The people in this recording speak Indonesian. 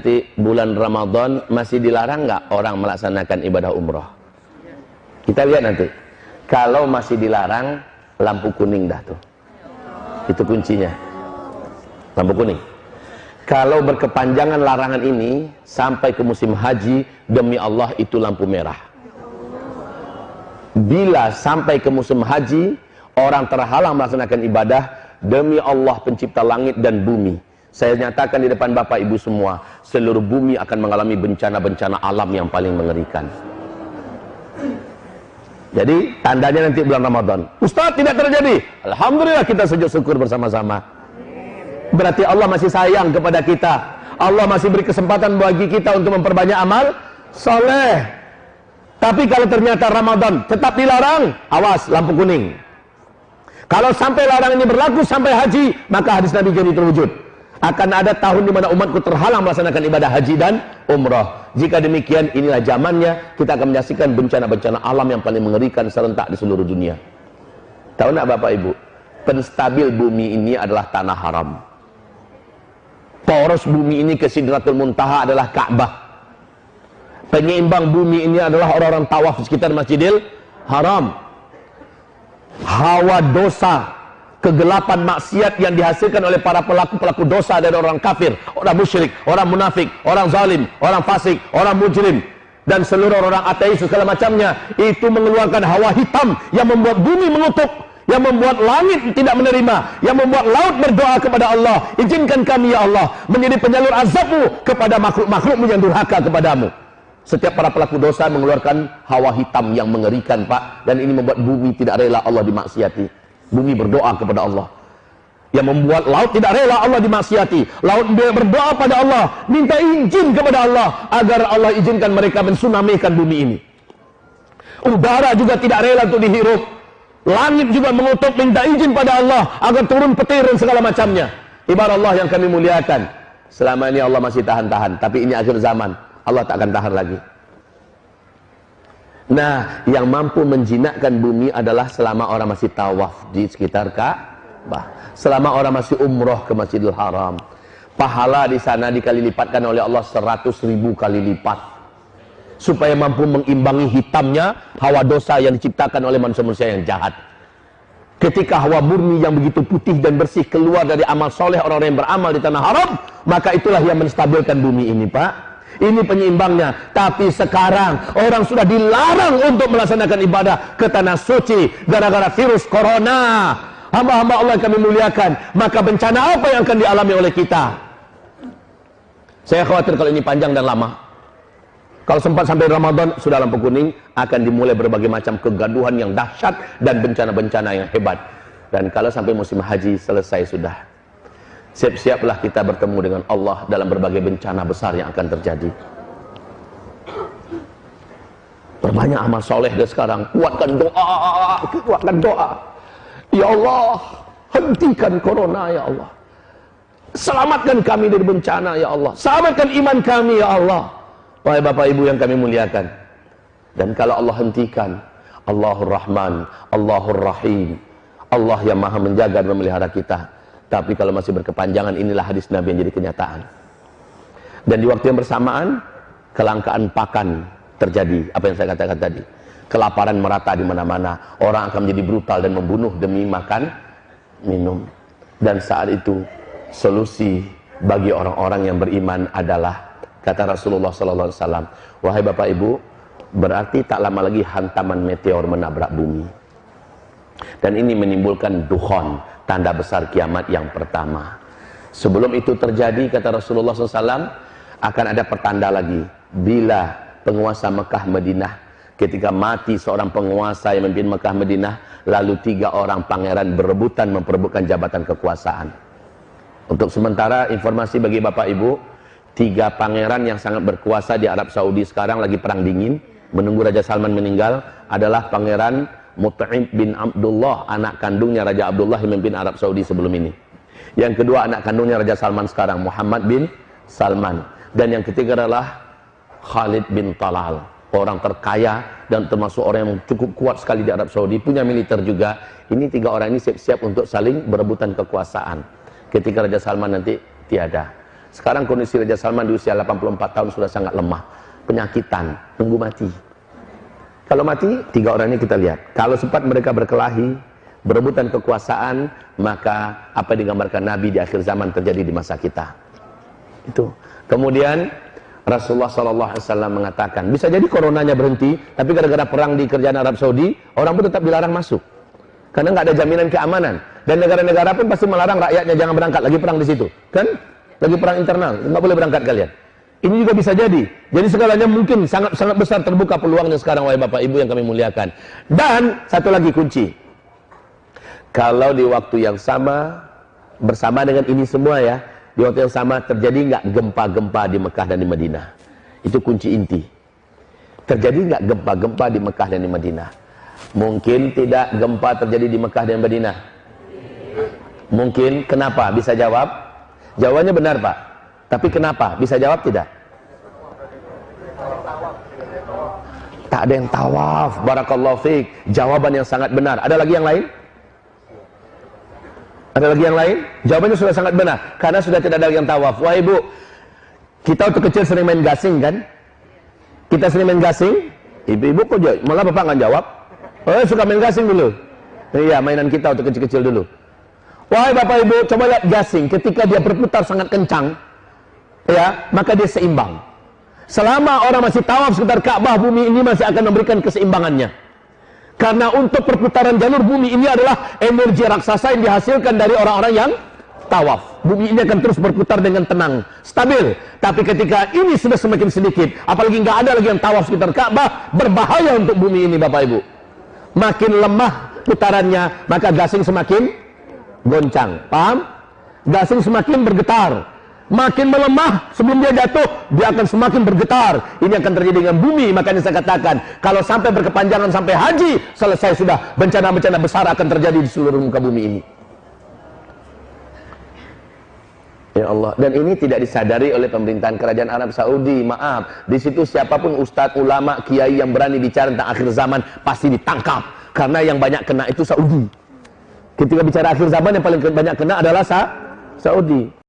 nanti bulan Ramadan masih dilarang nggak orang melaksanakan ibadah umroh? Kita lihat nanti. Kalau masih dilarang, lampu kuning dah tuh. Itu kuncinya. Lampu kuning. Kalau berkepanjangan larangan ini sampai ke musim haji, demi Allah itu lampu merah. Bila sampai ke musim haji, orang terhalang melaksanakan ibadah, demi Allah pencipta langit dan bumi, saya nyatakan di depan Bapak Ibu semua, seluruh bumi akan mengalami bencana-bencana alam yang paling mengerikan. Jadi tandanya nanti bulan Ramadan. Ustaz, tidak terjadi. Alhamdulillah, kita sujud syukur bersama-sama. Berarti Allah masih sayang kepada kita. Allah masih beri kesempatan bagi kita untuk memperbanyak amal soleh. Tapi kalau ternyata Ramadan tetap dilarang, awas, lampu kuning. Kalau sampai larangan ini berlaku sampai haji, maka hadis Nabi jadi terwujud. Akan ada tahun di mana umatku terhalang melaksanakan ibadah haji dan umrah. Jika demikian, inilah zamannya kita akan menyaksikan bencana-bencana alam yang paling mengerikan serentak di seluruh dunia. Tahu nak Bapak Ibu? Penstabil bumi ini adalah tanah haram. Poros bumi ini ke Sidratul Muntaha adalah Ka'bah. Penyeimbang bumi ini adalah orang-orang tawaf di sekitar Masjidil Haram. Hawa dosa, kegelapan maksiat yang dihasilkan oleh para pelaku-pelaku dosa dari orang kafir, orang musyrik, orang munafik, orang zalim, orang fasik, orang mujrim, dan seluruh orang ateis segala macamnya, itu mengeluarkan hawa hitam yang membuat bumi mengutuk, yang membuat langit tidak menerima, yang membuat laut berdoa kepada Allah, izinkan kami ya Allah menjadi penyalur azabmu kepada makhluk-makhlukmu yang durhaka kepadamu. Setiap para pelaku dosa mengeluarkan hawa hitam yang mengerikan, Pak, dan ini membuat bumi tidak rela Allah dimaksiati. Bumi berdoa kepada Allah, yang membuat laut tidak rela Allah dimaksiati. Laut berdoa pada Allah, minta izin kepada Allah agar Allah izinkan mereka mensunamikan bumi ini. Udara juga tidak rela untuk dihirup. Langit juga mengutuk, minta izin pada Allah agar turun petir dan segala macamnya. Ibarat Allah yang kami muliakan, selama ini Allah masih tahan-tahan, tapi ini akhir zaman, Allah tak akan tahan lagi. Nah, yang mampu menjinakkan bumi adalah selama orang masih tawaf di sekitar Ka'bah, selama orang masih umroh ke Masjidil Haram. Pahala di sana dikali lipatkan oleh Allah 100.000 kali lipat, supaya mampu mengimbangi hitamnya hawa dosa yang diciptakan oleh manusia-manusia yang jahat. Ketika hawa murni yang begitu putih dan bersih keluar dari amal soleh orang-orang yang beramal di tanah haram, maka itulah yang menstabilkan bumi ini, Pak. Ini penyeimbangnya. Tapi sekarang orang sudah dilarang untuk melaksanakan ibadah ke tanah suci gara-gara virus corona. Hamba-hamba Allah yang kami muliakan, maka bencana apa yang akan dialami oleh kita? Saya khawatir kalau ini panjang dan lama. Kalau sempat sampai Ramadan, sudah lampu kuning, akan dimulai berbagai macam kegaduhan yang dahsyat dan bencana-bencana yang hebat. Dan kalau sampai musim haji selesai sudah, siap-siaplah kita bertemu dengan Allah dalam berbagai bencana besar yang akan terjadi. Perbanyak amal soleh deh sekarang. Kuatkan doa. Ya Allah, hentikan corona ya Allah. Selamatkan kami dari bencana ya Allah. Selamatkan iman kami ya Allah. Wahai Bapak Ibu yang kami muliakan. Dan kalau Allah hentikan, Allahur Rahman, Allahur Rahim, Allah yang maha menjaga dan memelihara kita. Tapi kalau masih berkepanjangan, inilah hadis Nabi yang jadi kenyataan. Dan di waktu yang bersamaan, kelangkaan pakan terjadi. Apa yang saya katakan tadi, kelaparan merata di mana-mana. Orang akan menjadi brutal dan membunuh demi makan, minum. Dan saat itu solusi bagi orang-orang yang beriman adalah, kata Rasulullah SAW, wahai Bapak Ibu, berarti tak lama lagi hantaman meteor menabrak bumi. Dan ini menimbulkan dukhon, tanda besar kiamat yang pertama. Sebelum itu terjadi, kata Rasulullah SAW, akan ada pertanda lagi. Bila penguasa Mekah Madinah, ketika mati seorang penguasa yang memimpin Mekah Madinah, lalu 3 orang pangeran berebutan memperebutkan jabatan kekuasaan. Untuk sementara informasi bagi Bapak Ibu, 3 pangeran yang sangat berkuasa di Arab Saudi sekarang lagi perang dingin, menunggu Raja Salman meninggal, adalah Pangeran Mut'im bin Abdullah, anak kandungnya Raja Abdullah yang memimpin Arab Saudi sebelum ini. Yang kedua anak kandungnya Raja Salman sekarang, Muhammad bin Salman. Dan yang ketiga adalah Khalid bin Talal, orang terkaya dan termasuk orang yang cukup kuat sekali di Arab Saudi, punya militer juga. Ini 3 orang ini siap-siap untuk saling berebutan kekuasaan ketika Raja Salman nanti tiada. Sekarang kondisi Raja Salman di usia 84 tahun sudah sangat lemah, penyakitan, tunggu mati. Kalau mati, 3 orang ini kita lihat. Kalau sempat mereka berkelahi, berebutan kekuasaan, maka apa yang digambarkan Nabi di akhir zaman terjadi di masa kita. Itu. Kemudian Rasulullah SAW mengatakan, bisa jadi coronanya berhenti, tapi gara-gara perang di kerajaan Arab Saudi, orang pun tetap dilarang masuk. Karena nggak ada jaminan keamanan. Dan negara-negara pun pasti melarang rakyatnya jangan berangkat, lagi perang di situ. Kan? Lagi perang internal, nggak boleh berangkat kalian. Ini juga bisa jadi. Jadi segalanya mungkin sangat besar terbuka peluangnya sekarang, wahai Bapak Ibu yang kami muliakan. Dan satu lagi kunci. Kalau di waktu yang sama, bersama dengan ini semua ya, di waktu yang sama terjadi nggak gempa-gempa di Mekah dan di Madinah? Itu kunci inti. Terjadi nggak gempa-gempa di Mekah dan di Madinah? Mungkin tidak gempa terjadi di Mekah dan Madinah. Mungkin. Kenapa? Bisa jawab? Jawabannya benar, Pak. Tapi kenapa? Bisa jawab tidak? Tak ada yang tawaf. Barakallahu fiik. Jawaban yang sangat benar. Ada lagi yang lain? Ada lagi yang lain? Jawabannya sudah sangat benar. Karena sudah tidak ada lagi yang tawaf. Wah Ibu, kita waktu kecil sering main gasing kan? Kita sering main gasing. Ibu-ibu kok jawab? Malah Bapak nggak jawab. Oh, suka main gasing dulu. Iya, mainan kita waktu kecil-kecil dulu. Wahai Bapak Ibu, coba lihat gasing. Ketika dia berputar sangat kencang, ya, maka dia seimbang. Selama orang masih tawaf sekitar Ka'bah, bumi ini masih akan memberikan keseimbangannya. Karena untuk perputaran jalur bumi ini adalah energi raksasa yang dihasilkan dari orang-orang yang tawaf. Bumi ini akan terus berputar dengan tenang, stabil. Tapi ketika ini sudah semakin sedikit, apalagi nggak ada lagi yang tawaf sekitar Ka'bah, berbahaya untuk bumi ini, Bapak Ibu. Makin lemah putarannya, maka gasing semakin goncang. Paham? Gasing semakin bergetar. Makin melemah, sebelum dia jatuh, dia akan semakin bergetar. Ini akan terjadi dengan bumi. Makanya saya katakan, kalau sampai berkepanjangan sampai haji, selesai sudah, bencana-bencana besar akan terjadi di seluruh muka bumi ini. Ya Allah. Dan ini tidak disadari oleh pemerintahan kerajaan Arab Saudi. Maaf, di situ siapapun ustadz, ulama, kiai yang berani bicara tentang akhir zaman pasti ditangkap. Karena yang banyak kena itu Saudi. Ketika bicara akhir zaman, yang paling banyak kena adalah Saudi.